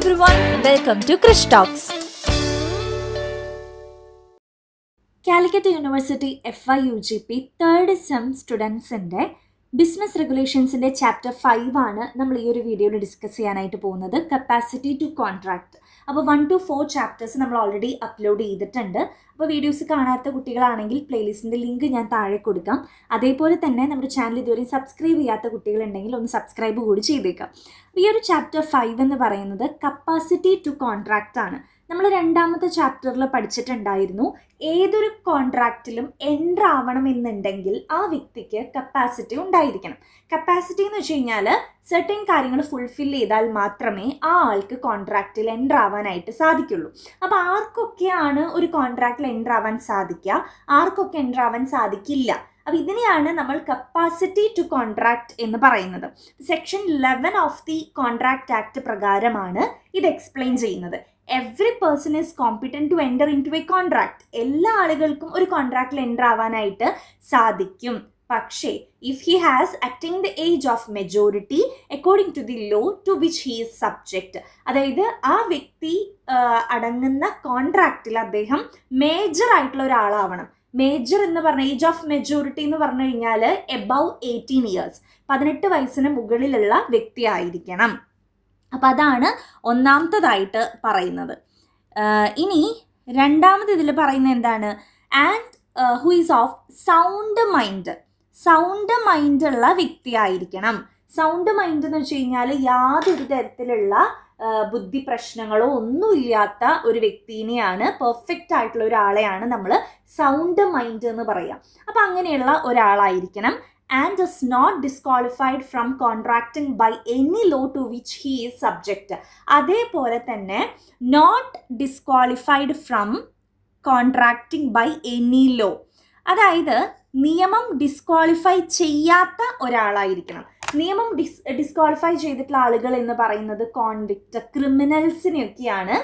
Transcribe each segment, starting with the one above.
everyone, welcome to Krish Talks. Calicut university FIUGP third sem സ്റ്റുഡൻസിൻ്റെ business റെഗുലേഷൻസിൻ്റെ chapter 5 ആണ് നമ്മൾ ഈ ഒരു വീഡിയോയിൽ ഡിസ്കസ് ചെയ്യാനായിട്ട് പോകുന്നത്. Capacity to contract. അപ്പോൾ 1 to 4 ചാപ്റ്റേഴ്സ് നമ്മൾ ഓൾറെഡി അപ്ലോഡ് ചെയ്തിട്ടുണ്ട്. അപ്പോൾ വീഡിയോസ് കാണാത്ത കുട്ടികളാണെങ്കിൽ പ്ലേലിസ്റ്റിൻ്റെ ലിങ്ക് ഞാൻ താഴെ കൊടുക്കാം. അതേപോലെ തന്നെ നമ്മുടെ ചാനൽ ഇതുവരെ സബ്സ്ക്രൈബ് ചെയ്യാത്ത കുട്ടികളുണ്ടെങ്കിൽ ഒന്ന് സബ്സ്ക്രൈബ് കൂടി ചെയ്തേക്കാം. ഈ ഒരു ചാപ്റ്റർ 5 എന്ന് പറയുന്നത് കപ്പാസിറ്റി ടു കോൺട്രാക്റ്റ് ആണ്. നമ്മൾ രണ്ടാമത്തെ ചാപ്റ്ററിൽ പഠിച്ചിട്ടുണ്ടായിരുന്നു, ഏതൊരു കോൺട്രാക്റ്റിലും എൻ്റർ ആവണമെന്നുണ്ടെങ്കിൽ ആ വ്യക്തിക്ക് കപ്പാസിറ്റി ഉണ്ടായിരിക്കണം. കപ്പാസിറ്റി എന്ന് വെച്ച് കഴിഞ്ഞാൽ സെർട്ടൻ കാര്യങ്ങൾ ഫുൾഫിൽ ചെയ്താൽ മാത്രമേ ആ ആൾക്ക് കോൺട്രാക്റ്റിൽ എൻ്റർ ആവാനായിട്ട് സാധിക്കുള്ളൂ. അപ്പോൾ ആർക്കൊക്കെയാണ് ഒരു കോൺട്രാക്റ്റിൽ എൻ്റർ ആവാൻ സാധിക്കുക, ആർക്കൊക്കെ എൻ്റർ ആവാൻ സാധിക്കില്ല. അപ്പോൾ ഇതിനെയാണ് നമ്മൾ കപ്പാസിറ്റി ടു കോൺട്രാക്ട് എന്ന് പറയുന്നത്. Section 11 of the contract act പ്രകാരമാണ് ഇത് എക്സ്പ്ലെയിൻ ചെയ്യുന്നത്. Every person is competent to enter into a contract. എല്ലാ ആളുകൾക്കും ഒരു കോൺട്രാക്റ്റിൽ എൻ്റർ ആവാനായിട്ട് സാധിക്കും. പക്ഷേ if he has attained the age of majority according to the law to which he is subject, അതായത് ആ വ്യക്തി അടങ്ങുന്ന കോൺട്രാക്റ്റിൽ അദ്ദേഹം മേജർ ആയിട്ടുള്ള ഒരാളാവണം. മേജർ എന്ന് പറഞ്ഞ ഏജ് ഓഫ് മെജോറിറ്റി എന്ന് പറഞ്ഞു കഴിഞ്ഞാൽ എബവ് 18 years, 18 വയസ്സിന് മുകളിലുള്ള വ്യക്തി ആയിരിക്കണം. അപ്പം അതാണ് ഒന്നാമത്തതായിട്ട് പറയുന്നത്. ഇനി രണ്ടാമത് ഇതിൽ പറയുന്നത് എന്താണ്? And who is of sound mind. Sound മൈൻഡുള്ള വ്യക്തി ആയിരിക്കണം. സൗണ്ട് മൈൻഡ് എന്ന് വെച്ച് കഴിഞ്ഞാൽ യാതൊരു തരത്തിലുള്ള ബുദ്ധി പ്രശ്നങ്ങളോ ഒന്നുമില്ലാത്ത ഒരു വ്യക്തിനെയാണ്, പെർഫെക്റ്റ് ആയിട്ടുള്ള ഒരാളെയാണ് നമ്മൾ സൗണ്ട് മൈൻഡ് എന്ന് പറയുക. അപ്പം അങ്ങനെയുള്ള ഒരാളായിരിക്കണം. and is not disqualified from contracting by any law to which he is subject. അതേപോലെ തന്നെ not disqualified from contracting by any law, അതായത് നിയമം ഡിസ്ക്വാളിഫൈ ചെയ്യാത്ത ഒരാളായിരിക്കണം. നിയമം ഡിസ്ക്വാളിഫൈ ചെയ്തിട്ടുള്ള ആളുകൾ എന്ന് പറയുന്നത് കോൺവിക്റ്റ്, ക്രിമിനൽസിനെയൊക്കെയാണ്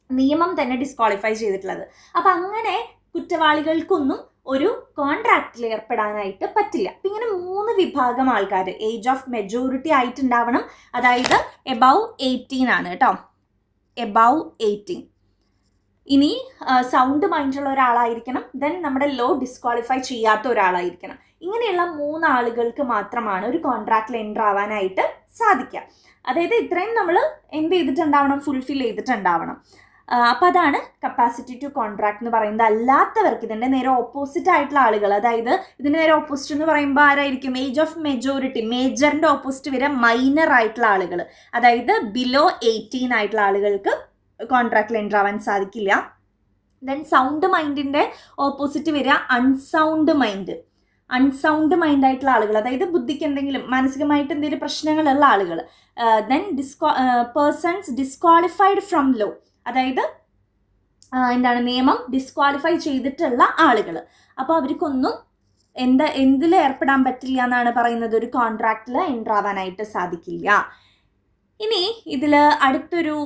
നിയമം തന്നെ ഡിസ്ക്വാളിഫൈ ചെയ്തിട്ടുള്ളത്. അപ്പം അങ്ങനെ കുറ്റവാളികൾക്കൊന്നും ഒരു കോൺട്രാക്റ്റിൽ ഏർപ്പെടാനായിട്ട് പറ്റില്ല. അപ്പം ഇങ്ങനെ 3 വിഭാഗം ആൾക്കാർ ഏജ് ഓഫ് മെജോറിറ്റി ആയിട്ടുണ്ടാവണം, അതായത് എബവ് 18 ആണ് കേട്ടോ, എബവ് 18. ഇനി സൗണ്ട് മൈൻഡുള്ള ഒരാളായിരിക്കണം, ദെൻ നമ്മുടെ ലോ ഡിസ്ക്വാളിഫൈ ചെയ്യാത്ത ഒരാളായിരിക്കണം. ഇങ്ങനെയുള്ള 3 ആളുകൾക്ക് മാത്രമാണ് ഒരു കോൺട്രാക്റ്റിൽ എൻ്റർ ആവാനായിട്ട് സാധിക്കുക. അതായത് ഇത്രയും നമ്മൾ എന്ത് ചെയ്തിട്ടുണ്ടാവണം, ഫുൾഫിൽ ചെയ്തിട്ടുണ്ടാവണം. അപ്പോൾ അതാണ് കപ്പാസിറ്റി ടു കോൺട്രാക്ട് എന്ന് പറയുന്നത്. അല്ലാത്തവർക്ക്, ഇതിൻ്റെ നേരെ ഓപ്പോസിറ്റ് ആയിട്ടുള്ള ആളുകൾ, അതായത് ഇതിൻ്റെ നേരെ ഓപ്പോസിറ്റ് എന്ന് പറയുമ്പോൾ ആരായിരിക്കും? ഏജ് ഓഫ് മെജോറിറ്റി, മേജറിൻ്റെ ഓപ്പോസിറ്റ് വരെ മൈനർ ആയിട്ടുള്ള ആളുകൾ, അതായത് ബിലോ 18 ആയിട്ടുള്ള ആളുകൾക്ക് കോൺട്രാക്റ്റിൽ എൻ്റർ ആവാൻ സാധിക്കില്ല. ദെൻ സൗണ്ട് മൈൻഡിൻ്റെ ഓപ്പോസിറ്റ് വരിക അൺസൗണ്ട് മൈൻഡ്. അൺസൗണ്ട് മൈൻഡ് ആയിട്ടുള്ള ആളുകൾ, അതായത് ബുദ്ധിക്ക് എന്തെങ്കിലും മാനസികമായിട്ട് എന്തെങ്കിലും പ്രശ്നങ്ങളുള്ള ആളുകൾ. Then persons disqualified from law, അതായത് എന്താണ്, നിയമം ഡിസ്ക്വാളിഫൈ ചെയ്തിട്ടുള്ള ആളുകൾ. അപ്പോൾ അവർക്കൊന്നും എന്തിൽ ഏർപ്പെടാൻ പറ്റില്ല എന്നാണ് പറയുന്നത്, ഒരു കോൺട്രാക്റ്റിൽ എൻ്റർ ആവാനായിട്ട് സാധിക്കില്ല. ഇനി ഇതിൽ അടുത്തൊരു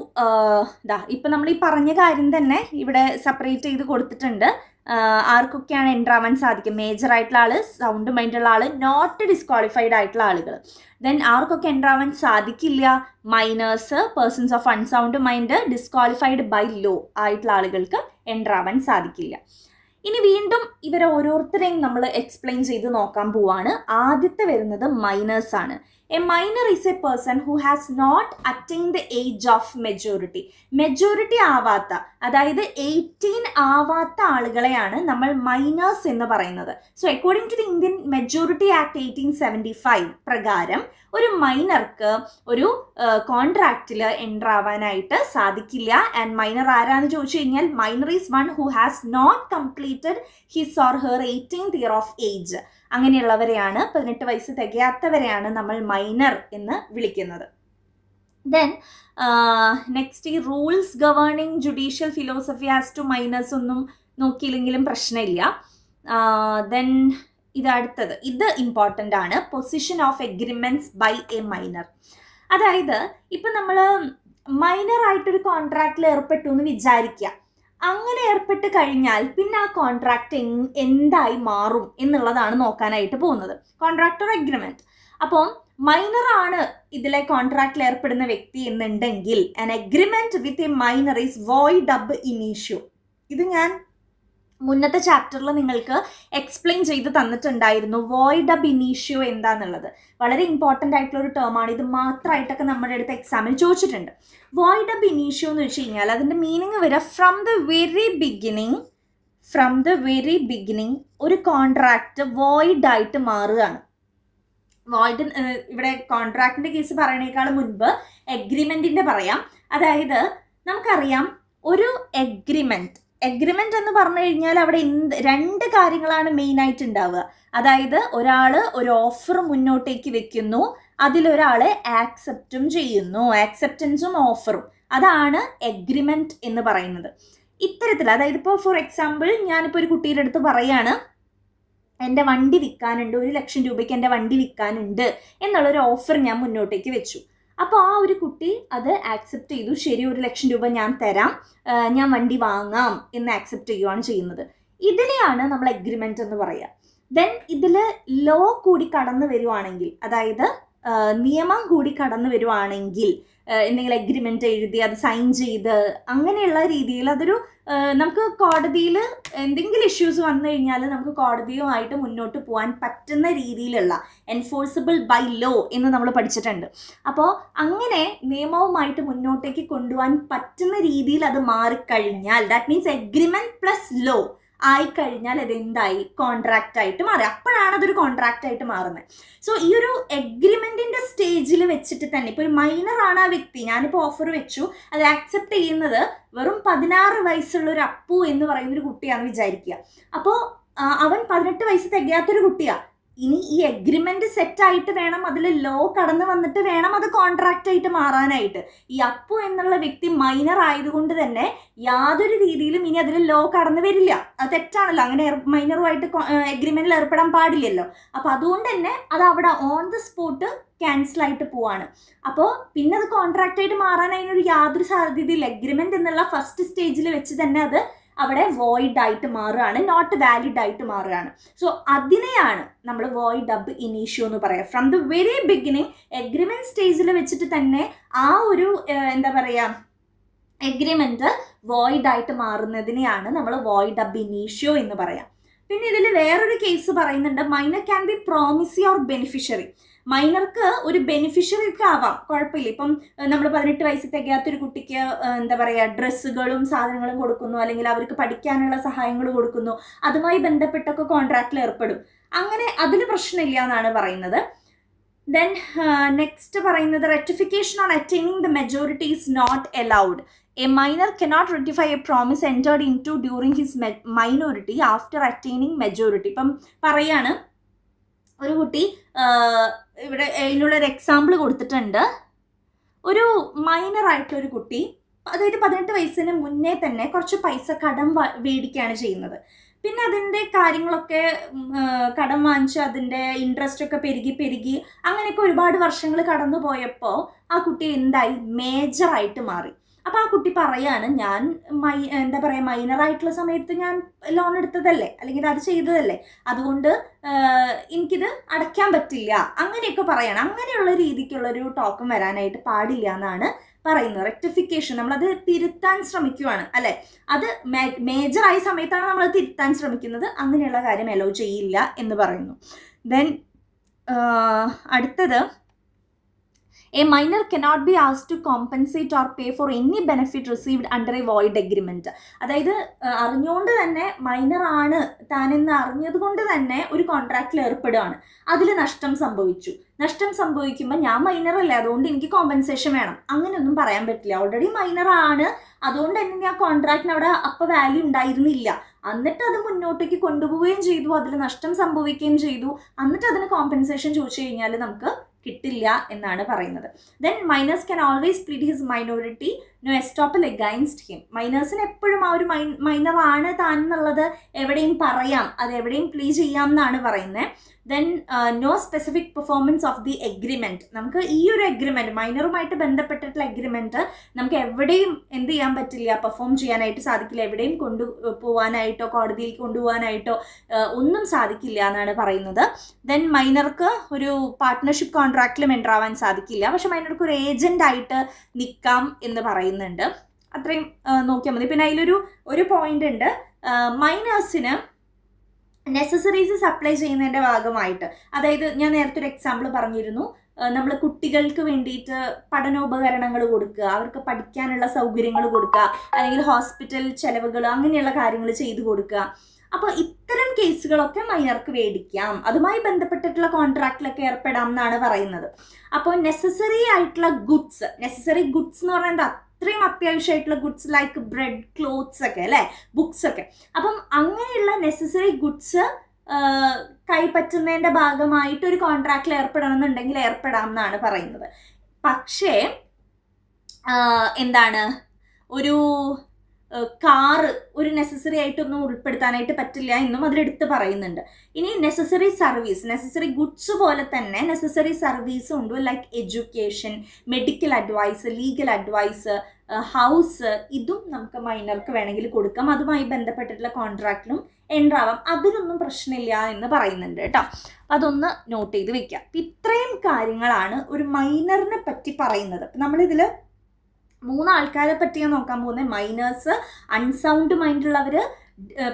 ഇപ്പം നമ്മൾ ഈ പറഞ്ഞ കാര്യം തന്നെ ഇവിടെ സെപ്പറേറ്റ് ചെയ്ത് കൊടുത്തിട്ടുണ്ട്. ആർക്കൊക്കെയാണ് എൻ്റർ ആവാൻ സാധിക്കും? മേജർ ആയിട്ടുള്ള ആൾ, സൗണ്ട് മൈൻഡുള്ള ആൾ, നോട്ട് ഡിസ്ക്വാളിഫൈഡ് ആയിട്ടുള്ള ആളുകൾ. ദെൻ ആർക്കൊക്കെ എൻ്റർ ആവാൻ സാധിക്കില്ല? Minors, persons of unsound mind, disqualified by law ആയിട്ടുള്ള ആളുകൾക്ക് എൻ്റർ ആവാൻ സാധിക്കില്ല. ഇനി വീണ്ടും ഇവരെ ഓരോരുത്തരെയും നമ്മൾ എക്സ്പ്ലെയിൻ ചെയ്ത് നോക്കാൻ പോവാണ്. ആദ്യത്തെ വരുന്നത് മൈനേഴ്സ് ആണ്. A minor is a person who has not attain the age of majority. Majority ആവാത്ത, അതായത് 18 ആവാത്ത ആളുകളെയാണ് നമ്മൾ മൈനേഴ്സ് എന്ന് പറയുന്നത്. So according to the Indian majority act 1875 പ്രകാരം ഒരു മൈനർക്ക് ഒരു കോൺട്രാക്റ്റിൽ എൻ്റർ ആവാനായിട്ട് സാധിക്കില്ല. ആൻഡ് മൈനർ ആരാന്ന് ചോദിച്ചു കഴിഞ്ഞാൽ, minor is one who has not completed his or her 18th year of age. അങ്ങനെയുള്ളവരെയാണ്, 18 വയസ്സ് തികയാത്തവരെയാണ് നമ്മൾ മൈനർ എന്ന് വിളിക്കുന്നത്. ദെൻ നെക്സ്റ്റ്, ഈ rules governing judicial philosophy as to minors ഒന്നും നോക്കിയില്ലെങ്കിലും പ്രശ്നമില്ല. ദെൻ ഇത് അടുത്തത്, ഇത് ഇമ്പോർട്ടൻ്റ് ആണ്. Position of agreements by a minor. അതായത് ഇപ്പം നമ്മൾ മൈനറായിട്ടൊരു കോൺട്രാക്റ്റിൽ ഏർപ്പെട്ടു എന്ന് വിചാരിക്കുക. അങ്ങനെ ഏർപ്പെട്ട് കഴിഞ്ഞാൽ പിന്നെ ആ കോൺട്രാക്റ്റ് എന്തായി മാറും എന്നുള്ളതാണ് നോക്കാനായിട്ട് പോകുന്നത്, കോൺട്രാക്ട് ഓർ എഗ്രിമെൻറ്റ്. അപ്പം മൈനറാണ് ഇതിലെ കോൺട്രാക്റ്റിൽ ഏർപ്പെടുന്ന വ്യക്തി എന്നുണ്ടെങ്കിൽ an agreement with a minor is void അബ് ഇനീഷ്യോ. ഇത് ഞാൻ മുന്നത്തെ ചാപ്റ്ററിൽ നിങ്ങൾക്ക് എക്സ്പ്ലെയിൻ ചെയ്ത് തന്നിട്ടുണ്ടായിരുന്നു വോയിഡ് അബ് ഇനീഷ്യോ എന്താണെന്നുള്ളത്. വളരെ ഇമ്പോർട്ടൻ്റ് ആയിട്ടുള്ള ഒരു ടേമാണ്. ഇത് മാത്രമായിട്ടൊക്കെ നമ്മുടെ അടുത്ത് എക്സാമിന് ചോദിച്ചിട്ടുണ്ട്. വോയിഡ് അബ് ഇനീഷ്യോ എന്ന് വെച്ച് കഴിഞ്ഞാൽ അതിൻ്റെ മീനിങ് വരിക ഫ്രം ദ വെരി ബിഗിനിങ് ഒരു കോൺട്രാക്റ്റ് വോയിഡ് ആയിട്ട് മാറുകയാണ്. വോയിഡ് ഇവിടെ കോൺട്രാക്റ്റിൻ്റെ കേസ് പറയണേക്കാൾ മുൻപ് എഗ്രിമെൻറ്റിൻ്റെ പറയാം. അതായത് നമുക്കറിയാം ഒരു എഗ്രിമെന്റ് എന്ന് പറഞ്ഞു കഴിഞ്ഞാൽ അവിടെ രണ്ട് കാര്യങ്ങളാണ് മെയിനായിട്ട് ഉണ്ടാവുക. അതായത് ഒരാൾ ഒരു ഓഫർ മുന്നോട്ടേക്ക് വെക്കുന്നു, അതിലൊരാൾ ആക്സെപ്റ്റും ചെയ്യുന്നു. ആക്സെപ്റ്റൻസും ഓഫറും, അതാണ് എഗ്രിമെന്റ് എന്ന് പറയുന്നത്. ഇത്തരത്തിൽ അതായത് ഇപ്പോൾ ഫോർ എക്സാമ്പിൾ ഞാനിപ്പോൾ ഒരു കുട്ടിയുടെ അടുത്ത് പറയാണ് എൻ്റെ വണ്ടി വിൽക്കാനുണ്ട്, 1,00,000 രൂപയ്ക്ക് എൻ്റെ വണ്ടി വിൽക്കാനുണ്ട് എന്നുള്ളൊരു ഓഫർ ഞാൻ മുന്നോട്ടേക്ക് വെച്ചു. അപ്പോൾ ആ ഒരു കുട്ടി അത് ആക്സെപ്റ്റ് ചെയ്തു. ശരി, 1,00,000 രൂപ ഞാൻ തരാം, ഞാൻ വണ്ടി വാങ്ങാം എന്ന് ആക്സെപ്റ്റ് ചെയ്യുകയാണ് ചെയ്യുന്നത്. ഇതിനെയാണ് നമ്മൾ എഗ്രിമെന്റ് എന്ന് പറയുക. ദെൻ ഇതിൽ ലോ കൂടി കടന്നു വരുവാണെങ്കിൽ, അതായത് നിയമം കൂടി കടന്നു വരുവാണെങ്കിൽ, എന്തെങ്കിലും എഗ്രിമെന്റ് എഴുതി അത് സൈൻ ചെയ്ത് അങ്ങനെയുള്ള രീതിയിൽ അതൊരു നമുക്ക് കോടതിയിൽ എന്തെങ്കിലും ഇഷ്യൂസ് വന്നു കഴിഞ്ഞാൽ നമുക്ക് കോടതിയുമായിട്ട് മുന്നോട്ട് പോകാൻ പറ്റുന്ന രീതിയിലുള്ള എൻഫോഴ്സിബിൾ ബൈ ലോ എന്ന് നമ്മൾ പഠിച്ചിട്ടുണ്ട്. അപ്പോൾ അങ്ങനെ നിയമവുമായിട്ട് മുന്നോട്ടേക്ക് കൊണ്ടുപോകാൻ പറ്റുന്ന രീതിയിൽ അത് മാറിക്കഴിഞ്ഞാൽ, that means agreement plus law ആയിക്കഴിഞ്ഞാൽ അതെന്തായി, കോൺട്രാക്റ്റ് ആയിട്ട് മാറി. അപ്പോഴാണ് അതൊരു കോൺട്രാക്റ്റ് ആയിട്ട് മാറുന്നത്. സോ ഈ ഒരു എഗ്രിമെന്റിന്റെ സ്റ്റേജിൽ വെച്ചിട്ട് തന്നെ ഇപ്പോൾ ഒരു മൈനറാണ് ആ വ്യക്തി, ഞാനിപ്പോൾ ഓഫർ വെച്ചു, അത് ആക്സെപ്റ്റ് ചെയ്യുന്നത് വെറും 16 വയസ്സുള്ള ഒരു അപ്പു എന്ന് പറയുന്ന ഒരു കുട്ടിയാണെന്ന് വിചാരിക്കുക. അപ്പോൾ അവൻ 18 വയസ്സ് തികയാത്തൊരു കുട്ടിയാണ്. ഇനി ഈ എഗ്രിമെന്റ് സെറ്റ് ആയിട്ട് വേണം, അതിൽ ലോ കടന്നു വന്നിട്ട് വേണം അത് കോൺട്രാക്റ്റ് ആയിട്ട് മാറാനായിട്ട്. ഈ അപ്പു എന്നുള്ള വ്യക്തി മൈനർ ആയതുകൊണ്ട് തന്നെ യാതൊരു രീതിയിലും ഇനി അതിൽ ലോ കടന്നു വരില്ല. അത് തെറ്റാണല്ലോ, അങ്ങനെ മൈനറുമായിട്ട് എഗ്രിമെന്റിൽ ഏർപ്പെടാൻ പാടില്ലല്ലോ. അപ്പോൾ അതുകൊണ്ട് തന്നെ അത് അവിടെ ഓൺ ദ സ്പോട്ട് ക്യാൻസൽ ആയിട്ട് പോവാണ്. അപ്പോൾ പിന്നെ അത് കോൺട്രാക്റ്റ് ആയിട്ട് മാറാൻ അതിനൊരു യാതൊരു സാധ്യതയില്ല. എഗ്രിമെന്റ് എന്നുള്ള ഫസ്റ്റ് സ്റ്റേജിൽ വെച്ച് തന്നെ അത് അവിടെ വോയിഡ് ആയിട്ട് മാറുകയാണ്, നോട്ട് വാലിഡ് ആയിട്ട് മാറുകയാണ്. സോ അതിനെയാണ് നമ്മൾ വോയിഡ് അബ് ഇനീഷ്യോ എന്ന് പറയുക. From the very beginning agreement സ്റ്റേജിൽ വെച്ചിട്ട് തന്നെ ആ ഒരു എന്താ പറയുക എഗ്രിമെന്റ് വോയിഡ് ആയിട്ട് മാറുന്നതിനെയാണ് നമ്മൾ വോയിഡ് അബ് ഇനീഷ്യോ എന്ന് പറയാം. പിന്നെ ഇതിൽ വേറൊരു കേസ് പറയുന്നുണ്ട്, minor can be promisee or beneficiary. മൈനർക്ക് ഒരു ബെനിഫിഷ്യറിക്ക് ആവാം, കുഴപ്പമില്ല. ഇപ്പം നമ്മൾ 18 വയസ്സ് തികയാത്തൊരു കുട്ടിക്ക് എന്താ പറയുക ഡ്രസ്സുകളും സാധനങ്ങളും കൊടുക്കുന്നു, അല്ലെങ്കിൽ അവർക്ക് പഠിക്കാനുള്ള സഹായങ്ങൾ കൊടുക്കുന്നു, അതുമായി ബന്ധപ്പെട്ടൊക്കെ കോൺട്രാക്റ്റിൽ ഏർപ്പെടും. അങ്ങനെ അതിൽ പ്രശ്നമില്ല എന്നാണ് പറയുന്നത്. ദെൻ നെക്സ്റ്റ് പറയുന്നത് ratification on attaining the majority is not allowed. A minor cannot ratify a promise entered into during his minority after attaining majority. ഇപ്പം പറയാണ് ഒരു കുട്ടി, ഇവിടെ ഇതിനുള്ളൊരു എക്സാമ്പിൾ കൊടുത്തിട്ടുണ്ട്. ഒരു മൈനറായിട്ടൊരു കുട്ടി, അതായത് 18 വയസ്സിന് മുന്നേ തന്നെ കുറച്ച് പൈസ കടം മേടിക്കുകയാണ് ചെയ്യുന്നത്. പിന്നെ അതിൻ്റെ കാര്യങ്ങളൊക്കെ കടം വാങ്ങിച്ച് അതിൻ്റെ ഇൻട്രസ്റ്റ് ഒക്കെ പെരുകി അങ്ങനെയൊക്കെ ഒരുപാട് വർഷങ്ങൾ കടന്നു പോയപ്പോൾ ആ കുട്ടി എന്തായി, മേജറായിട്ട് മാറി. അപ്പോൾ ആ കുട്ടി പറയാണ്, ഞാൻ എന്താ പറയുക മൈനറായിട്ടുള്ള സമയത്ത് ഞാൻ ലോൺ എടുത്തതല്ലേ, അല്ലെങ്കിൽ അത് ചെയ്തതല്ലേ, അതുകൊണ്ട് എനിക്കിത് അടയ്ക്കാൻ പറ്റില്ല, അങ്ങനെയൊക്കെ പറയണം. അങ്ങനെയുള്ള രീതിക്കുള്ളൊരു ടോക്കും വരാനായിട്ട് പാടില്ല എന്നാണ് പറയുന്നത്. റെക്ടിഫിക്കേഷൻ, നമ്മളത് തിരുത്താൻ ശ്രമിക്കുവാണ് അല്ലേ, അത് മേജറായ സമയത്താണ് നമ്മൾ തിരുത്താൻ ശ്രമിക്കുന്നത്, അങ്ങനെയുള്ള കാര്യം അലോ ചെയ്യില്ല എന്ന് പറയുന്നു. ദെൻ അടുത്തത്, A minor cannot be asked to compensate or pay for any benefit received under a void agreement. അതായത് അറിഞ്ഞുകൊണ്ട് തന്നെ മൈനറാണ് താനെന്ന് അറിഞ്ഞത് കൊണ്ട് തന്നെ ഒരു കോൺട്രാക്റ്റിൽ ഏർപ്പെടുകയാണ്, അതിൽ നഷ്ടം സംഭവിക്കുമ്പോൾ ഞാൻ മൈനറല്ലേ അതുകൊണ്ട് എനിക്ക് കോമ്പൻസേഷൻ വേണം, അങ്ങനെയൊന്നും പറയാൻ പറ്റില്ല. ഓൾറെഡി മൈനറാണ്, അതുകൊണ്ട് തന്നെ ആ കോൺട്രാക്റ്റിന് അവിടെ അപ്പോൾ വാല്യൂ ഉണ്ടായിരുന്നില്ല, എന്നിട്ട് അത് മുന്നോട്ടേക്ക് കൊണ്ടുപോവുകയും ചെയ്തു, അതിൽ നഷ്ടം സംഭവിക്കുകയും ചെയ്തു, എന്നിട്ട് അതിന് കോമ്പൻസേഷൻ ചോദിച്ചു കഴിഞ്ഞാൽ നമുക്ക് കിട്ടില്ല എന്നാണ് പറയുന്നത്. Then minors can always plead his minority no estoppel against him. മൈനേഴ്സിന് എപ്പോഴും ആ ഒരു മൈനർ ആണ് താൻ എന്നുള്ളത് എവിടെയും പറയാം, അത് എവിടെയും പ്ലീ ചെയ്യാം എന്നാണ് പറയുന്നത്. Then no specific performance of the agreement. നമുക്ക് ഈ ഒരു എഗ്രിമെൻറ്റ്, മൈനറുമായിട്ട് ബന്ധപ്പെട്ടിട്ടുള്ള എഗ്രിമെൻറ്റ് നമുക്ക് എവിടെയും എന്ത് ചെയ്യാൻ പറ്റില്ല, പെർഫോം ചെയ്യാനായിട്ട് സാധിക്കില്ല. എവിടെയും കൊണ്ടുപോകാനായിട്ടോ കോടതിയിൽ കൊണ്ടുപോകാനായിട്ടോ ഒന്നും സാധിക്കില്ല എന്നാണ് പറയുന്നത്. ദെൻ മൈനർക്ക് ഒരു പാർട്ട്ണർഷിപ്പ് കോൺട്രാക്റ്റിലും എൻ്റർ ആവാൻ സാധിക്കില്ല. പക്ഷെ മൈനർക്ക് ഒരു ഏജൻ്റ് ആയിട്ട് നിൽക്കാം എന്ന് പറയുന്നുണ്ട്. അത്രയും നോക്കിയാൽ മതി. പിന്നെ അതിലൊരു പോയിന്റ് ഉണ്ട്, മൈനേഴ്സിന് നെസസറീസ് സപ്ലൈ ചെയ്യുന്നതിൻ്റെ ഭാഗമായിട്ട്, അതായത് ഞാൻ നേരത്തെ ഒരു എക്സാമ്പിൾ പറഞ്ഞിരുന്നു, നമ്മൾ കുട്ടികൾക്ക് വേണ്ടിയിട്ട് പഠനോപകരണങ്ങൾ കൊടുക്കുക, അവർക്ക് പഠിക്കാനുള്ള സൗകര്യങ്ങൾ കൊടുക്കുക, അല്ലെങ്കിൽ ഹോസ്പിറ്റൽ ചെലവുകൾ അങ്ങനെയുള്ള കാര്യങ്ങൾ ചെയ്തു കൊടുക്കുക. അപ്പോൾ ഇത്തരം കേസുകളൊക്കെ മൈനർക്ക് മേടിക്കാം, അതുമായി ബന്ധപ്പെട്ടിട്ടുള്ള കോൺട്രാക്റ്റിലൊക്കെ ഏർപ്പെടാം എന്നാണ് പറയുന്നത്. അപ്പോൾ നെസസറി ആയിട്ടുള്ള ഗുഡ്സ്, നെസസറി ഗുഡ്സ് എന്ന് പറയുന്നത് അത്രയും അത്യാവശ്യമായിട്ടുള്ള ഗുഡ്സ് ലൈക്ക് ബ്രെഡ്, ക്ലോത്ത്സ് ഒക്കെ അല്ലേ, ബുക്സ് ഒക്കെ. അപ്പം അങ്ങനെയുള്ള നെസസറി ഗുഡ്സ് കൈപ്പറ്റുന്നതിൻ്റെ ഭാഗമായിട്ട് ഒരു കോൺട്രാക്റ്റിൽ ഏർപ്പെടണമെന്നുണ്ടെങ്കിൽ ഏർപ്പെടാം എന്നാണ് പറയുന്നത്. പക്ഷേ എന്താണ്, ഒരു കാറ് ഒരു നെസസറി ആയിട്ടൊന്നും ഉൾപ്പെടുത്താനായിട്ട് പറ്റില്ല എന്നും അതിലെടുത്ത് പറയുന്നുണ്ട്. ഇനി നെസസറി സർവീസ്, നെസസറി ഗുഡ്സ് പോലെ തന്നെ നെസസറി സർവീസും ഉണ്ട്, like education, medical advice, legal advice, house. ഇതും നമുക്ക് മൈനർക്ക് വേണമെങ്കിൽ കൊടുക്കാം, അതുമായി ബന്ധപ്പെട്ടിട്ടുള്ള കോൺട്രാക്റ്റിലും എൻ്റർ ആവാം, അതിനൊന്നും പ്രശ്നമില്ല എന്ന് പറയുന്നുണ്ട് കേട്ടോ. അതൊന്ന് നോട്ട് ചെയ്ത് വെക്കാം. ഇത്രയും കാര്യങ്ങളാണ് ഒരു മൈനറിനെ പറ്റി പറയുന്നത്. നമ്മളിതിൽ 3 ആൾക്കാരെ പറ്റിയാണ് നോക്കാൻ പോകുന്നത്. മൈനേഴ്സ്, അൺസൗണ്ട് മൈൻഡുള്ളവർ,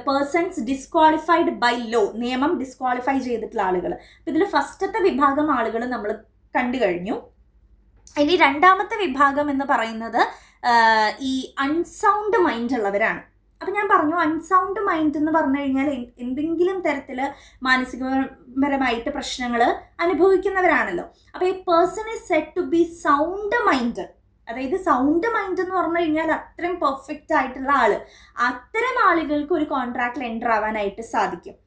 പേഴ്സൺസ് ഡിസ്ക്വാളിഫൈഡ് ബൈ ലോ, നിയമം ഡിസ്ക്വാളിഫൈ ചെയ്തിട്ടുള്ള ആളുകൾ. അപ്പം ഇതിൽ ഫസ്റ്റത്തെ വിഭാഗം ആളുകൾ നമ്മൾ കണ്ടു കഴിഞ്ഞു. ഇനി രണ്ടാമത്തെ വിഭാഗം എന്ന് പറയുന്നത് ഈ അൺസൗണ്ട് മൈൻഡ് ഉള്ളവരാണ്. അപ്പം ഞാൻ പറഞ്ഞു, അൺസൗണ്ട് മൈൻഡ് എന്ന് പറഞ്ഞു കഴിഞ്ഞാൽ എന്തെങ്കിലും തരത്തിൽ മാനസികപരമായിട്ട് പ്രശ്നങ്ങൾ അനുഭവിക്കുന്നവരാണല്ലോ. അപ്പോൾ ഈ person is said to be sound mind. അതായത് സൗണ്ട് മൈൻഡ് എന്ന് പറഞ്ഞു കഴിഞ്ഞാൽ അത്രയും പെർഫെക്റ്റ് ആയിട്ടുള്ള ആള്, അത്തരം ആളുകൾക്ക് ഒരു കോൺട്രാക്റ്റിൽ എൻ്റർ ആവാനായിട്ട് സാധിക്കും.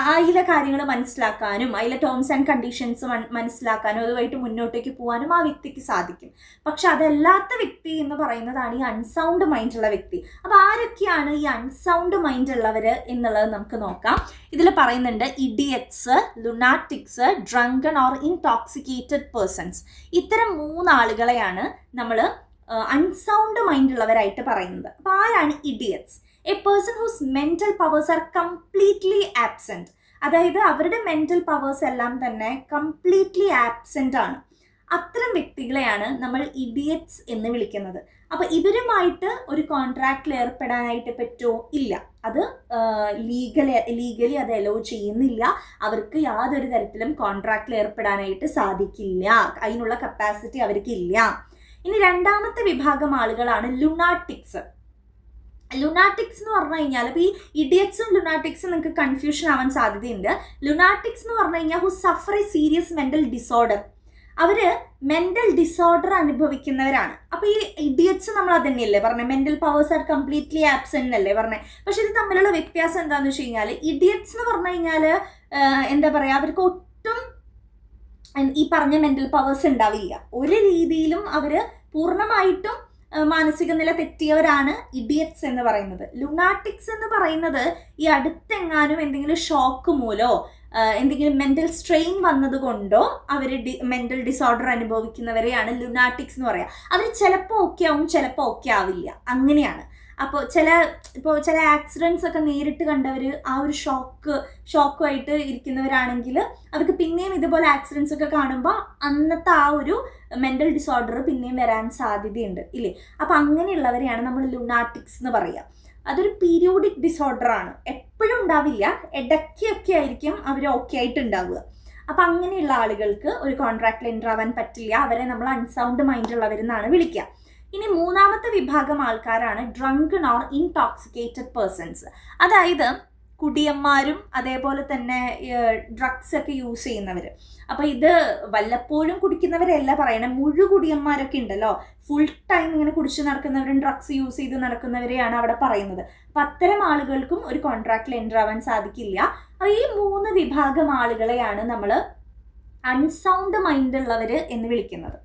അതിലെ കാര്യങ്ങൾ മനസ്സിലാക്കാനും അതിലെ ടേംസ് ആൻഡ് കണ്ടീഷൻസ് മനസ്സിലാക്കാനും അതുമായിട്ട് മുന്നോട്ടേക്ക് പോകാനും ആ വ്യക്തിക്ക് സാധിക്കും. പക്ഷെ അതല്ലാത്ത വ്യക്തി എന്ന് പറയുന്നതാണ് ഈ അൺസൗണ്ട് മൈൻഡുള്ള വ്യക്തി. അപ്പോൾ ആരൊക്കെയാണ് ഈ അൺസൗണ്ട് മൈൻഡ് ഉള്ളവർ എന്നുള്ളത് നമുക്ക് നോക്കാം. ഇതിൽ പറയുന്നുണ്ട് idiots, lunatics, drunken or intoxicated persons. ഇത്തരം 3 ആളുകളെയാണ് നമ്മൾ അൺസൗണ്ട് മൈൻഡ് ഉള്ളവരായിട്ട് പറയുന്നത്. അപ്പോൾ ആരാണ് idiots? A person whose mental powers are completely absent. അതായത് അവരുടെ മെൻ്റൽ പവേഴ്സ് എല്ലാം തന്നെ കംപ്ലീറ്റ്ലി ആബ്സെൻ്റ് ആണ്. അത്തരം വ്യക്തികളെയാണ് നമ്മൾ ഇഡിയറ്റ്സ് എന്ന് വിളിക്കുന്നത്. അപ്പോൾ ഇവരുമായിട്ട് ഒരു കോൺട്രാക്റ്റിൽ ഏർപ്പെടാനായിട്ട് പറ്റുമോ? ഇല്ല. അത് ലീഗലി അത് അലോ ചെയ്യുന്നില്ല. അവർക്ക് യാതൊരു തരത്തിലും കോൺട്രാക്റ്റിൽ ഏർപ്പെടാനായിട്ട് സാധിക്കില്ല, അതിനുള്ള കപ്പാസിറ്റി അവർക്കില്ല. ഇനി രണ്ടാമത്തെ വിഭാഗം ആളുകളാണ് ലുനാറ്റിക്സ്. ലുനാറ്റിക്സ് എന്ന് പറഞ്ഞു കഴിഞ്ഞാൽ ഇപ്പോൾ ഈ ഇഡിയറ്റ്സും ലുനാറ്റിക്സും നിങ്ങൾക്ക് കൺഫ്യൂഷൻ ആവാൻ സാധ്യതയുണ്ട്. ലുനാറ്റിക്സ് എന്ന് പറഞ്ഞു കഴിഞ്ഞാൽ who suffer a serious mental disorder. അവർ മെൻ്റൽ ഡിസോർഡർ അനുഭവിക്കുന്നവരാണ്. അപ്പോൾ ഈ ഇഡിയറ്റ്സ് നമ്മൾ അത് തന്നെയല്ലേ പറഞ്ഞത്, mental powers are completely absent അല്ലേ പറഞ്ഞത്. പക്ഷെ ഇത് തമ്മിലുള്ള വ്യത്യാസം എന്താണെന്ന് വെച്ച് കഴിഞ്ഞാൽ ഇഡിയറ്റ്സ് എന്ന് പറഞ്ഞു കഴിഞ്ഞാൽ എന്താ പറയുക, അവർക്ക് ഒട്ടും ഈ പറഞ്ഞ മെൻ്റൽ പവേഴ്സ് ഉണ്ടാവില്ല. ഒരു രീതിയിലും അവർ പൂർണ്ണമായിട്ടും മാനസിക നില തെറ്റിയവരാണ് ഇഡിയറ്റ്സ് എന്ന് പറയുന്നത്. ലുനാറ്റിക്സ് എന്ന് പറയുന്നത് ഈ അടുത്തെങ്ങാനും എന്തെങ്കിലും ഷോക്ക് മൂലോ എന്തെങ്കിലും മെൻ്റൽ സ്ട്രെയിൻ വന്നത് കൊണ്ടോ അവർ മെൻ്റൽ ഡിസോർഡർ അനുഭവിക്കുന്നവരെയാണ് ലുനാറ്റിക്സ് എന്ന് പറയുക. അവർ ചിലപ്പോൾ ഓക്കെ ആവും, ചിലപ്പോൾ ഓക്കെ ആവില്ല, അങ്ങനെയാണ്. അപ്പോൾ ചില ആക്സിഡൻസ് ഒക്കെ നേരിട്ട് കണ്ടവർ ആ ഒരു ഷോക്കുമായിട്ട് ഇരിക്കുന്നവരാണെങ്കിൽ അവർക്ക് പിന്നെയും ഇതുപോലെ ആക്സിഡൻസ് ഒക്കെ കാണുമ്പോൾ അന്നത്തെ ആ ഒരു മെൻ്റൽ ഡിസോർഡർ പിന്നെയും വരാൻ സാധ്യതയുണ്ട് ഇല്ലേ. അപ്പോൾ അങ്ങനെയുള്ളവരെയാണ് നമ്മൾ ലുനാറ്റിക്സ് എന്ന് പറയുക. അതൊരു പീരിയോഡിക് ഡിസോർഡറാണ്, എപ്പോഴും ഉണ്ടാവില്ല, ഇടയ്ക്കൊക്കെ ആയിരിക്കും അവർ ഓക്കെ ആയിട്ട് ഉണ്ടാവുക. അപ്പോൾ അങ്ങനെയുള്ള ആളുകൾക്ക് ഒരു കോൺട്രാക്റ്റിൽ എൻ്റർ ആവാൻ പറ്റില്ല, അവരെ നമ്മൾ അൺസൗണ്ട് മൈൻഡ് ഉള്ളവരെന്നാണ് വിളിക്കുക. ഇനി മൂന്നാമത്തെ വിഭാഗം ആൾക്കാരാണ് ഡ്രങ്കൺ ഓർ ഇൻടോക്സിക്കേറ്റഡ് പേഴ്സൺസ്. അതായത് കുടിയന്മാരും അതേപോലെ തന്നെ ഡ്രഗ്സ് ഒക്കെ യൂസ് ചെയ്യുന്നവർ. അപ്പോൾ ഇത് വല്ലപ്പോഴും കുടിക്കുന്നവരല്ല പറയണേ, കുടിയന്മാരൊക്കെ ഉണ്ടല്ലോ, ഫുൾ ടൈം ഇങ്ങനെ കുടിച്ച് നടക്കുന്നവരും ഡ്രഗ്സ് യൂസ് ചെയ്ത് നടക്കുന്നവരെയാണ് അവിടെ പറയുന്നത്. അപ്പം അത്തരം ആളുകൾക്കും ഒരു കോൺട്രാക്റ്റിൽ എൻ്റർ ആവാൻ സാധിക്കില്ല. അപ്പോൾ ഈ 3 വിഭാഗം ആളുകളെയാണ് നമ്മൾ അൺസൗണ്ട് മൈൻഡ് ഉള്ളവർ എന്ന് വിളിക്കുന്നത്.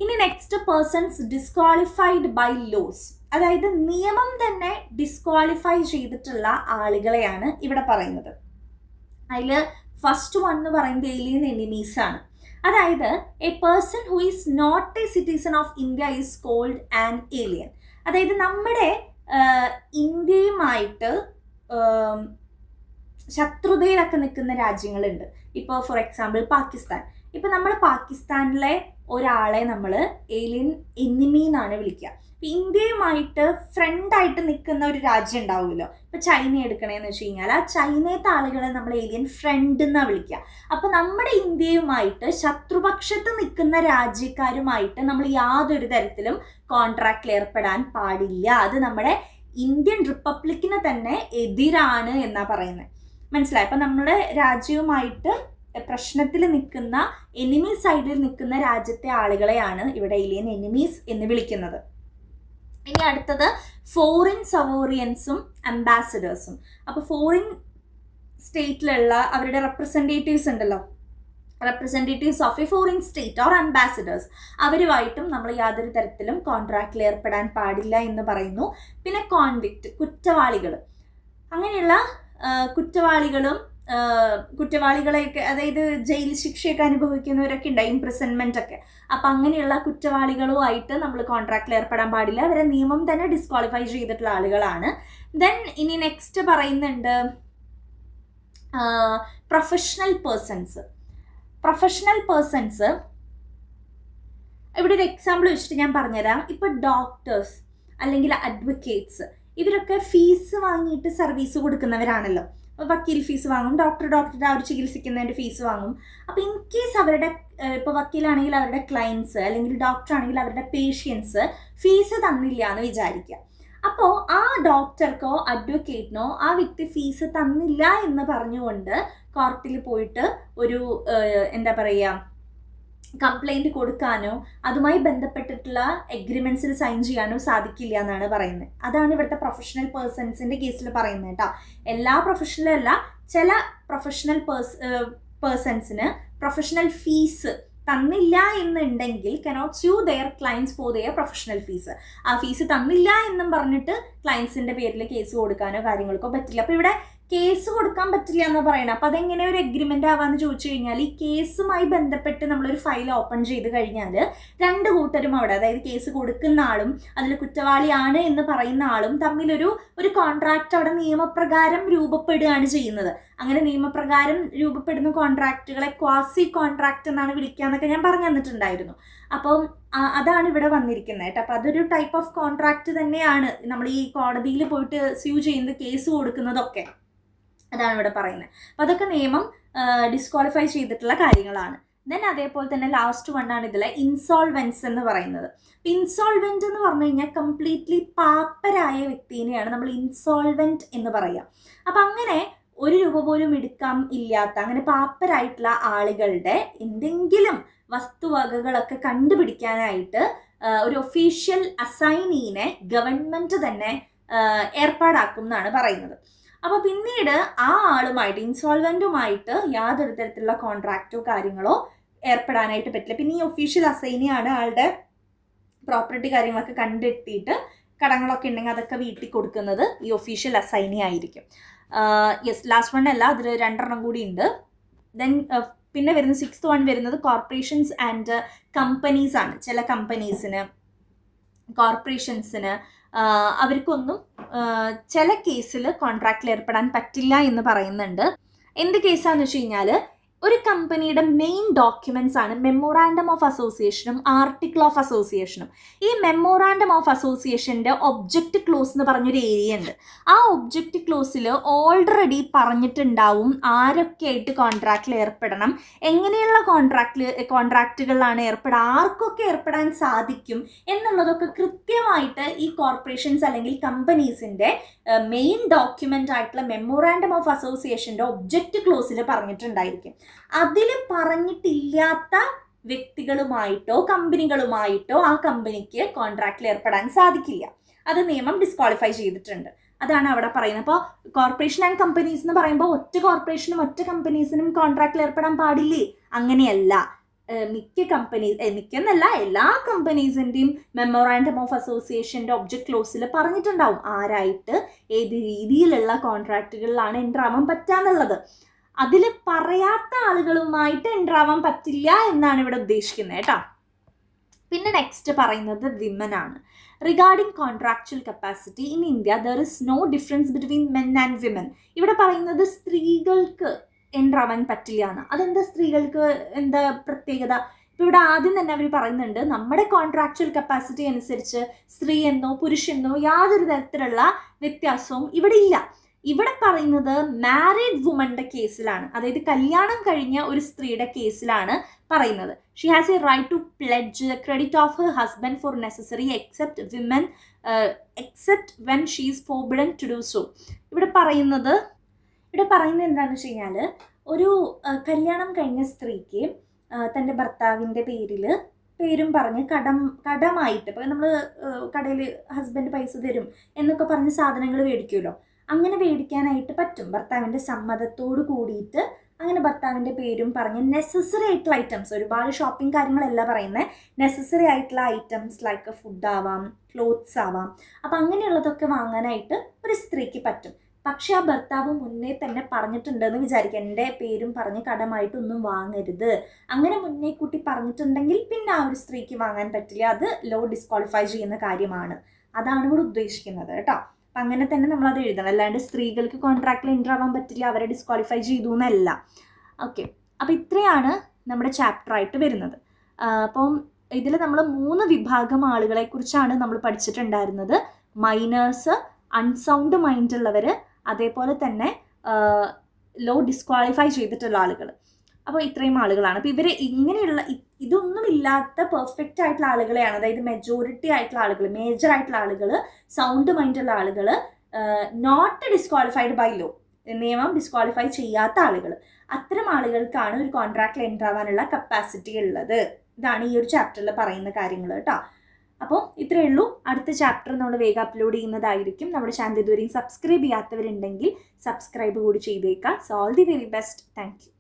ഇനി next persons disqualified by laws, അതായത് നിയമം തന്നെ ഡിസ്ക്വാളിഫൈ ചെയ്തിട്ടുള്ള ആളുകളെയാണ് ഇവിടെ പറയുന്നത്. അതിൽ ഫസ്റ്റ് വൺ എന്ന് പറയുന്നത് ഏലിയൻ എനിമീസ് ആണ്. അതായത് a person who is not a citizen of India is called an alien. അതായത് നമ്മുടെ ഇന്ത്യയുമായിട്ട് ശത്രുതയിലൊക്കെ നിൽക്കുന്ന രാജ്യങ്ങളുണ്ട്. ഇപ്പോൾ ഫോർ എക്സാമ്പിൾ പാകിസ്ഥാൻ. ഇപ്പം നമ്മൾ പാകിസ്ഥാനിലെ ഒരാളെ നമ്മൾ ഏലിയൻ എനിമി എന്നാണ് വിളിക്കുക. ഇപ്പം ഇന്ത്യയുമായിട്ട് ഫ്രണ്ടായിട്ട് നിൽക്കുന്ന ഒരു രാജ്യം ഉണ്ടാവുമല്ലോ. ഇപ്പം ചൈന എടുക്കണേന്ന് വെച്ച് കഴിഞ്ഞാൽ ആ ചൈനത്തെ ആളുകളെ നമ്മൾ ഏലിയൻ ഫ്രണ്ട് എന്നാണ് വിളിക്കുക. അപ്പം നമ്മുടെ ഇന്ത്യയുമായിട്ട് ശത്രുപക്ഷത്ത് നിൽക്കുന്ന രാജ്യക്കാരുമായിട്ട് നമ്മൾ യാതൊരു തരത്തിലും കോൺട്രാക്റ്റിൽ ഏർപ്പെടാൻ പാടില്ല. അത് നമ്മുടെ ഇന്ത്യൻ റിപ്പബ്ലിക്കിന് തന്നെ എതിരാണ് എന്നാണ് പറയുന്നത്. മനസ്സിലായി? അപ്പം നമ്മുടെ രാജ്യവുമായിട്ട് പ്രശ്നത്തിൽ നിൽക്കുന്ന എനിമി സൈഡിൽ നിൽക്കുന്ന രാജ്യത്തെ ആളുകളെയാണ് ഇവിടെ ഏലിയൻ എനിമീസ് എന്ന് വിളിക്കുന്നത്. ഇനി അടുത്തത് ഫോറിൻ സവോറിയൻസും അംബാസഡേഴ്സും. അപ്പോൾ ഫോറിൻ സ്റ്റേറ്റിലുള്ള അവരുടെ റെപ്രസെൻറ്റേറ്റീവ്സ് ഉണ്ടല്ലോ, representatives of a foreign state or ambassadors, അവരുമായിട്ടും നമ്മൾ യാതൊരു തരത്തിലും കോൺട്രാക്റ്റിൽ ഏർപ്പെടാൻ പാടില്ല എന്ന് പറയുന്നു. പിന്നെ കോൺവിക്റ്റ്, കുറ്റവാളികൾ, അങ്ങനെയുള്ള കുറ്റവാളികളെയൊക്കെ, അതായത് ജയിൽ ശിക്ഷയൊക്കെ അനുഭവിക്കുന്നവരൊക്കെ ഉണ്ട്, ഇംപ്രിസൺമെൻ്റ് ഒക്കെ. അപ്പം അങ്ങനെയുള്ള കുറ്റവാളികളുമായിട്ട് നമ്മൾ കോൺട്രാക്റ്റിൽ ഏർപ്പെടാൻ പാടില്ല. അവരെ നിയമം തന്നെ ഡിസ്ക്വാളിഫൈ ചെയ്തിട്ടുള്ള ആളുകളാണ്. ദെൻ ഇനി നെക്സ്റ്റ് പറയുന്നുണ്ട് പ്രൊഫഷണൽ പേഴ്സൺസ്. ഇവിടെ ഒരു എക്സാമ്പിൾ വെച്ചിട്ട് ഞാൻ പറഞ്ഞുതരാം. ഇപ്പോൾ ഡോക്ടേഴ്സ് അല്ലെങ്കിൽ അഡ്വക്കേറ്റ്സ്, ഇവരൊക്കെ ഫീസ് വാങ്ങിയിട്ട് സർവീസ് കൊടുക്കുന്നവരാണല്ലോ. വക്കീൽ ഫീസ് വാങ്ങും, ഡോക്ടറുടെ ആ ഒരു ചികിത്സിക്കുന്നതിൻ്റെ ഫീസ് വാങ്ങും. അപ്പോൾ ഇൻ കേസ് അവരുടെ ഇപ്പോൾ വക്കീലാണെങ്കിൽ അവരുടെ ക്ലയൻസ് അല്ലെങ്കിൽ ഡോക്ടർ ആണെങ്കിൽ അവരുടെ പേഷ്യൻസ് ഫീസ് തന്നില്ല എന്ന് വിചാരിക്കുക. അപ്പോൾ ആ ഡോക്ടർക്കോ അഡ്വക്കേറ്റിനോ ആ വ്യക്തി ഫീസ് തന്നില്ല എന്ന് പറഞ്ഞുകൊണ്ട് കോർട്ടിൽ പോയിട്ട് ഒരു എന്താ പറയുക കംപ്ലൈൻറ്റ് കൊടുക്കാനോ അതുമായി ബന്ധപ്പെട്ടിട്ടുള്ള എഗ്രിമെൻറ്റ്സിൽ സൈൻ ചെയ്യാനോ സാധിക്കില്ല എന്നാണ് പറയുന്നത്. അതാണ് ഇവിടുത്തെ പ്രൊഫഷണൽ പേഴ്സൺസിൻ്റെ കേസിൽ പറയുന്നത് കേട്ടോ. എല്ലാ പ്രൊഫഷണലും അല്ല, ചില പ്രൊഫഷണൽ പേഴ്സൺസിന് പ്രൊഫഷണൽ ഫീസ് തന്നില്ല എന്നുണ്ടെങ്കിൽ cannot sue their clients for their professional fees. ആ ഫീസ് തന്നില്ല എന്നും പറഞ്ഞിട്ട് ക്ലയൻസിൻ്റെ പേരിൽ കേസ് കൊടുക്കാനോ കാര്യങ്ങൾക്കോ പറ്റില്ല. അപ്പോൾ ഇവിടെ കേസ് കൊടുക്കാൻ പറ്റില്ല എന്ന് പറയണം. അപ്പോൾ അതെങ്ങനെ ഒരു എഗ്രിമെൻ്റ് ആവാന്ന് ചോദിച്ചു കഴിഞ്ഞാൽ, ഈ കേസുമായി ബന്ധപ്പെട്ട് നമ്മളൊരു ഫയൽ ഓപ്പൺ ചെയ്ത് കഴിഞ്ഞാൽ രണ്ട് കൂട്ടരും അവിടെ, അതായത് കേസ് കൊടുക്കുന്ന ആളും അതിൽ കുറ്റവാളിയാണ് എന്ന് പറയുന്ന ആളും തമ്മിലൊരു കോൺട്രാക്റ്റ് അവിടെ നിയമപ്രകാരം രൂപപ്പെടുകയാണ് ചെയ്യുന്നത്. അങ്ങനെ നിയമപ്രകാരം രൂപപ്പെടുന്ന കോൺട്രാക്റ്റുകളെ ക്വാസി കോൺട്രാക്റ്റ് എന്നാണ് വിളിക്കുക എന്നൊക്കെ ഞാൻ പറഞ്ഞു തന്നിട്ടുണ്ടായിരുന്നു. അപ്പം അതാണ് ഇവിടെ വന്നിരിക്കുന്നത് കേട്ടോ. അപ്പോൾ അതൊരു ടൈപ്പ് ഓഫ് കോൺട്രാക്റ്റ് തന്നെയാണ്. നമ്മൾ ഈ കോടതിയിൽ പോയിട്ട് സ്യൂ ചെയ്യുന്നത്, കേസ് കൊടുക്കുന്നതൊക്കെ അതാണ് ഇവിടെ പറയുന്നത്. അപ്പോൾ അതൊക്കെ നിയമം ഡിസ്ക്വാളിഫൈ ചെയ്തിട്ടുള്ള കാര്യങ്ങളാണ്. ദെൻ അതേപോലെ തന്നെ ലാസ്റ്റ് വണ്ണാണ് ഇതിലെ ഇൻസോൾവെൻസ് എന്ന് പറയുന്നത്. ഇൻസോൾവെൻറ്റ് എന്ന് പറഞ്ഞു കഴിഞ്ഞാൽ കംപ്ലീറ്റ്ലി പാപ്പരായ വ്യക്തിനെയാണ് നമ്മൾ ഇൻസോൾവെൻറ്റ് എന്ന് പറയുക. അപ്പം അങ്ങനെ ഒരു രൂപ പോലും എടുക്കാൻ ഇല്ലാത്ത, അങ്ങനെ പാപ്പരായിട്ടുള്ള ആളുകളുടെ എന്തെങ്കിലും വസ്തുവകകളൊക്കെ കണ്ടുപിടിക്കാനായിട്ട് ഒരു ഒഫീഷ്യൽ അസൈനീനെ ഗവൺമെൻറ് തന്നെ ഏർപ്പാടാക്കും എന്നാണ് പറയുന്നത്. അപ്പോൾ പിന്നീട് ആ ആളുമായിട്ട്, ഇൻസോൾവെൻറ്റുമായിട്ട് യാതൊരു തരത്തിലുള്ള കോൺട്രാക്റ്റോ കാര്യങ്ങളോ ഏർപ്പെടാനായിട്ട് പറ്റില്ല. പിന്നെ ഈ ഒഫീഷ്യൽ അസൈനിയാണ് ആളുടെ പ്രോപ്പർട്ടി കാര്യങ്ങളൊക്കെ കണ്ടെത്തിയിട്ട് കടങ്ങളൊക്കെ ഉണ്ടെങ്കിൽ അതൊക്കെ വീട്ടിൽ കൊടുക്കുന്നത് ഈ ഒഫീഷ്യൽ അസൈനി ആയിരിക്കും. യെസ്, ലാസ്റ്റ് വൺ അല്ല, അതിൽ 2 കൂടി ഉണ്ട്. ദെൻ പിന്നെ വരുന്ന 6th വൺ വരുന്നത് കോർപ്പറേഷൻസ് ആൻഡ് കമ്പനീസ് ആണ്. ചില കമ്പനീസിന്, കോർപ്പറേഷൻസിന് അവർക്കൊന്നും ചില കേസിൽ കോൺട്രാക്റ്റിൽ ഏർപ്പെടാൻ പറ്റില്ല എന്ന് പറയുന്നുണ്ട്. എന്ത് കേസാണെന്ന് വെച്ച് കഴിഞ്ഞാൽ, ഒരു കമ്പനിയുടെ മെയിൻ ഡോക്യുമെൻറ്റ്സ് ആണ് മെമ്മോറാണ്ടം ഓഫ് അസോസിയേഷനും ആർട്ടിക്കിൾ ഓഫ് അസോസിയേഷനും. ഈ മെമ്മോറാണ്ടം ഓഫ് അസോസിയേഷൻ്റെ ഒബ്ജക്റ്റ് ക്ലോസ് എന്ന് പറഞ്ഞൊരു ഏരിയ ഉണ്ട്. ആ ഒബ്ജക്റ്റ് ക്ലോസിൽ ഓൾറെഡി പറഞ്ഞിട്ടുണ്ടാവും ആരൊക്കെയായിട്ട് കോൺട്രാക്റ്റിൽ ഏർപ്പെടണം, എങ്ങനെയുള്ള കോൺട്രാക്റ്റുകളിലാണ് ഏർപ്പെടുക, ആർക്കൊക്കെ ഏർപ്പെടാൻ സാധിക്കും എന്നുള്ളതൊക്കെ കൃത്യമായിട്ട് ഈ കോർപ്പറേഷൻസ് അല്ലെങ്കിൽ കമ്പനീസിൻ്റെ മെയിൻ ഡോക്യുമെൻ്റ് ആയിട്ടുള്ള മെമ്മോറാണ്ടം ഓഫ് അസോസിയേഷൻ്റെ ഒബ്ജക്റ്റ് ക്ലോസിൽ പറഞ്ഞിട്ടുണ്ടായിരിക്കും. അതിൽ പറഞ്ഞിട്ടില്ലാത്ത വ്യക്തികളുമായിട്ടോ കമ്പനികളുമായിട്ടോ ആ കമ്പനിക്ക് കോൺട്രാക്റ്റിൽ ഏർപ്പെടാൻ സാധിക്കില്ല. അത് നിയമം ഡിസ്ക്വാളിഫൈ ചെയ്തിട്ടുണ്ട്. അതാണ് അവിടെ പറയുന്നത്. അപ്പോൾ കോർപ്പറേഷൻ ആൻഡ് കമ്പനീസ് എന്ന് പറയുമ്പോൾ ഒറ്റ കോർപ്പറേഷനും ഒറ്റ കമ്പനീസിനും കോൺട്രാക്റ്റിൽ ഏർപ്പെടാൻ പാടില്ലേ? അങ്ങനെയല്ല. മിക്കെന്നല്ല എല്ലാ കമ്പനീസിൻ്റെയും മെമ്മോറാൻഡം ഓഫ് അസോസിയേഷൻ്റെ ഒബ്ജക്ട് ക്ലോസിൽ പറഞ്ഞിട്ടുണ്ടാവും ആരായിട്ട് ഏത് രീതിയിലുള്ള കോൺട്രാക്റ്റുകളിലാണ് എൻ്റർ ആവാൻ പറ്റാന്നുള്ളത്. അതിൽ പറയാത്ത ആളുകളുമായിട്ട് എൻ്റർ ആവാൻ പറ്റില്ല എന്നാണ് ഇവിടെ ഉദ്ദേശിക്കുന്നത് കേട്ടോ. പിന്നെ നെക്സ്റ്റ് പറയുന്നത് വിമൻ ആണ്. Regarding contractual capacity in India there is no difference between men and women. ഇവിടെ പറയുന്നത് സ്ത്രീകൾക്ക് എൻ്റർ ആവാൻ പറ്റില്ല എന്ന്. അതെന്താ സ്ത്രീകൾക്ക് എന്താ പ്രത്യേകത? ഇപ്പോൾ ഇവിടെ ആദ്യം തന്നെ അവർ പറയുന്നുണ്ട് നമ്മുടെ കോൺട്രാക്ച്വൽ കപ്പാസിറ്റി അനുസരിച്ച് സ്ത്രീ എന്നോ പുരുഷനോ യാതൊരു തരത്തിലുള്ള വ്യത്യാസവും ഇവിടെ ഇല്ല. ഇവിടെ പറയുന്നത് മാരീഡ് വുമന്റെ കേസിലാണ്, അതായത് കല്യാണം കഴിഞ്ഞ ഒരു സ്ത്രീയുടെ കേസിലാണ് പറയുന്നത്. She has a right to pledge credit of her husband for necessary except when she is forbidden to do so. ഇവിടെ പറയുന്നത് എന്താണെന്ന് വെച്ച് കഴിഞ്ഞാൽ ഒരു കല്യാണം കഴിഞ്ഞ സ്ത്രീക്ക് തൻ്റെ ഭർത്താവിൻ്റെ പേരും പറഞ്ഞ് കടമായിട്ട്, ഇപ്പോൾ നമ്മൾ കടയിൽ ഹസ്ബൻഡ് പൈസ തരും എന്നൊക്കെ പറഞ്ഞ് സാധനങ്ങൾ മേടിക്കുമല്ലോ, അങ്ങനെ മേടിക്കാനായിട്ട് പറ്റും. ഭർത്താവിൻ്റെ സമ്മതത്തോട് കൂടിയിട്ട് അങ്ങനെ ഭർത്താവിൻ്റെ പേരും പറഞ്ഞ് നെസസറി ആയിട്ടുള്ള ഐറ്റംസ്, ഒരുപാട് ഷോപ്പിംഗ് കാര്യങ്ങളല്ല പറയുന്നത്, നെസസറി ആയിട്ടുള്ള ഐറ്റംസ് ലൈക്ക് ഫുഡ് ആവാം, ക്ലോത്ത്സ് ആവാം, അപ്പം അങ്ങനെയുള്ളതൊക്കെ വാങ്ങാനായിട്ട് ഒരു സ്ത്രീക്ക് പറ്റും. പക്ഷെ ആ ഭർത്താവ് മുന്നേ തന്നെ പറഞ്ഞിട്ടുണ്ടെന്ന് വിചാരിക്കുക, എൻ്റെ പേരും പറഞ്ഞ് കടമായിട്ടൊന്നും വാങ്ങരുത്, അങ്ങനെ മുന്നേ കൂട്ടി പറഞ്ഞിട്ടുണ്ടെങ്കിൽ പിന്നെ ആ ഒരു സ്ത്രീക്ക് വാങ്ങാൻ പറ്റില്ല. അത് ലോ ഡിസ്ക്വാളിഫൈ ചെയ്യുന്ന കാര്യമാണ്. അതാണ് ഇവിടെ ഉദ്ദേശിക്കുന്നത് കേട്ടോ. അപ്പം അങ്ങനെ തന്നെ നമ്മളത് എഴുതണം, അല്ലാണ്ട് സ്ത്രീകൾക്ക് കോൺട്രാക്റ്റിൽ എൻ്റർ ആവാൻ പറ്റില്ല, അവരെ ഡിസ്ക്വാളിഫൈ ചെയ്തു എന്നല്ല. ഓക്കെ, അപ്പോൾ ഇത്രയാണ് നമ്മുടെ ചാപ്റ്ററായിട്ട് വരുന്നത്. അപ്പം ഇതിൽ നമ്മൾ 3 വിഭാഗം ആളുകളെ കുറിച്ചാണ് നമ്മൾ പഠിച്ചിട്ടുണ്ടായിരുന്നത്. മൈനേഴ്സ്, അൺസൗണ്ട് മൈൻഡുള്ളവർ, അതേപോലെ തന്നെ ലോ ഡിസ്ക്വാളിഫൈ ചെയ്തിട്ടുള്ള ആളുകൾ. അപ്പോൾ ഇത്രയും ആളുകളാണ്. അപ്പോൾ ഇവർ ഇങ്ങനെയുള്ള ഇതൊന്നും ഇല്ലാത്ത പെർഫെക്റ്റ് ആയിട്ടുള്ള ആളുകളെയാണ്, അതായത് മെജോറിറ്റി ആയിട്ടുള്ള ആളുകൾ, മേജർ ആയിട്ടുള്ള ആളുകൾ, സൗണ്ട് മൈൻഡുള്ള ആളുകൾ, നോട്ട് ഡിസ്ക്വാളിഫൈഡ് ബൈ ലോ, നിയമം ഡിസ്ക്വാളിഫൈ ചെയ്യാത്ത ആളുകൾ, അത്തരം ആളുകൾക്കാണ് ഒരു കോൺട്രാക്റ്റിൽ എൻ്റർ ആവാനുള്ള കപ്പാസിറ്റി ഉള്ളത്. ഇതാണ് ഈ ഒരു ചാപ്റ്ററിൽ പറയുന്ന കാര്യങ്ങൾ കേട്ടോ. അപ്പോൾ ഇത്രയേ ഉള്ളൂ. അടുത്ത ചാപ്റ്റർ നമ്മൾ വേഗം അപ്ലോഡ് ചെയ്യുന്നതായിരിക്കും. നമ്മുടെ ചാനൽ ഇതുവരെയും സബ്സ്ക്രൈബ് ചെയ്യാത്തവരുണ്ടെങ്കിൽ സബ്സ്ക്രൈബ് കൂടി ചെയ്തേക്കാം. So all the very best. Thank you.